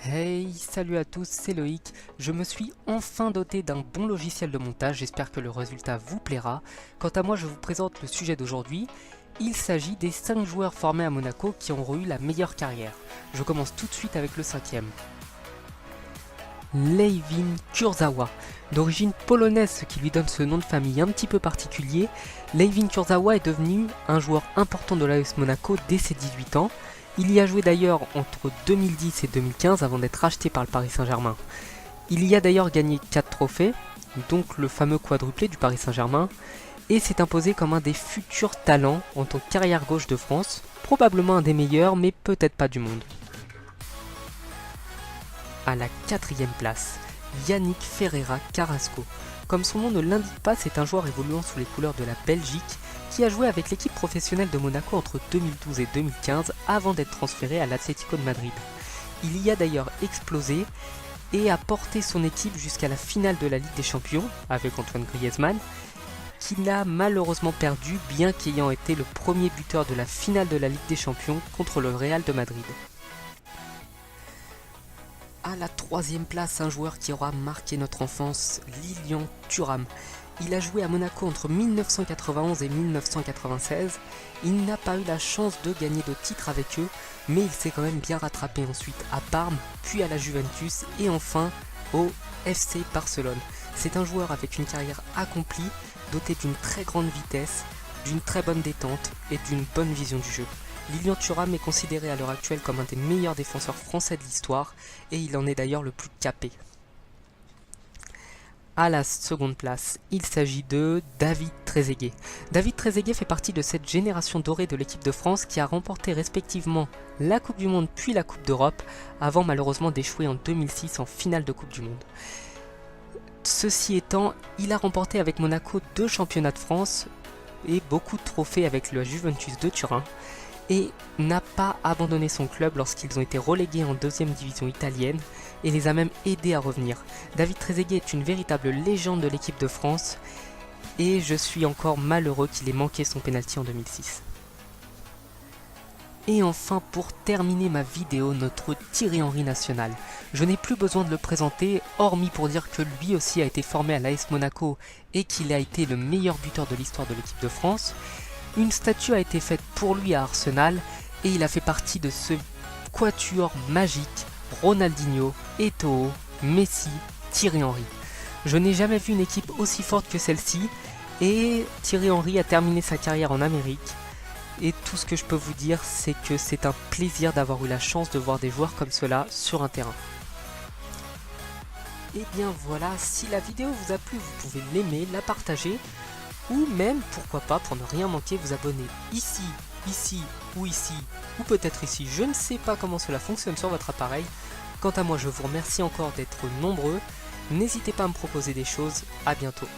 Hey, salut à tous, c'est Loïc. Je me suis enfin doté d'un bon logiciel de montage, j'espère que le résultat vous plaira. Quant à moi, je vous présente le sujet d'aujourd'hui. Il s'agit des 5 joueurs formés à Monaco qui auront eu la meilleure carrière. Je commence tout de suite avec le cinquième. Layvin Kurzawa. D'origine polonaise, ce qui lui donne ce nom de famille un petit peu particulier, Layvin Kurzawa est devenu un joueur important de l'AS Monaco dès ses 18 ans. Il y a joué d'ailleurs entre 2010 et 2015 avant d'être racheté par le Paris Saint-Germain. Il y a d'ailleurs gagné 4 trophées, donc le fameux quadruplé du Paris Saint-Germain, et s'est imposé comme un des futurs talents en tant qu'arrière gauche de France, probablement un des meilleurs mais peut-être pas du monde. À la 4ème place, Yannick Ferreira Carrasco. Comme son nom ne l'indique pas, c'est un joueur évoluant sous les couleurs de la Belgique qui a joué avec l'équipe professionnelle de Monaco entre 2012 et 2015 avant d'être transféré à l'Atlético de Madrid. Il y a d'ailleurs explosé et a porté son équipe jusqu'à la finale de la Ligue des Champions avec Antoine Griezmann, qu'il a malheureusement perdu bien qu'ayant été le premier buteur de la finale de la Ligue des Champions contre le Real de Madrid. À la 3ème place, un joueur qui aura marqué notre enfance, Lilian Thuram. Il a joué à Monaco entre 1991 et 1996. Il n'a pas eu la chance de gagner de titres avec eux, mais il s'est quand même bien rattrapé ensuite à Parme, puis à la Juventus et enfin au FC Barcelone. C'est un joueur avec une carrière accomplie, doté d'une très grande vitesse, d'une très bonne détente et d'une bonne vision du jeu. Lilian Thuram est considéré à l'heure actuelle comme un des meilleurs défenseurs français de l'histoire et il en est d'ailleurs le plus capé. À la seconde place, il s'agit de David Trezeguet. David Trezeguet fait partie de cette génération dorée de l'équipe de France qui a remporté respectivement la Coupe du Monde puis la Coupe d'Europe avant malheureusement d'échouer en 2006 en finale de Coupe du Monde. Ceci étant, il a remporté avec Monaco 2 championnats de France et beaucoup de trophées avec le Juventus de Turin et n'a pas abandonné son club lorsqu'ils ont été relégués en 2ème division italienne et les a même aidés à revenir. David Trezeguet est une véritable légende de l'équipe de France et je suis encore malheureux qu'il ait manqué son pénalty en 2006. Et enfin, pour terminer ma vidéo, notre Thierry Henry national. Je n'ai plus besoin de le présenter, hormis pour dire que lui aussi a été formé à l'AS Monaco et qu'il a été le meilleur buteur de l'histoire de l'équipe de France. Une statue a été faite pour lui à Arsenal et il a fait partie de ce quatuor magique Ronaldinho, Eto'o, Messi, Thierry Henry. Je n'ai jamais vu une équipe aussi forte que celle-ci et Thierry Henry a terminé sa carrière en Amérique. Et tout ce que je peux vous dire, c'est que c'est un plaisir d'avoir eu la chance de voir des joueurs comme cela sur un terrain. Et bien voilà, si la vidéo vous a plu, vous pouvez l'aimer, la partager, ou même, pourquoi pas, pour ne rien manquer, vous abonner ici, ou peut-être ici, je ne sais pas comment cela fonctionne sur votre appareil. Quant à moi, je vous remercie encore d'être nombreux, n'hésitez pas à me proposer des choses, à bientôt.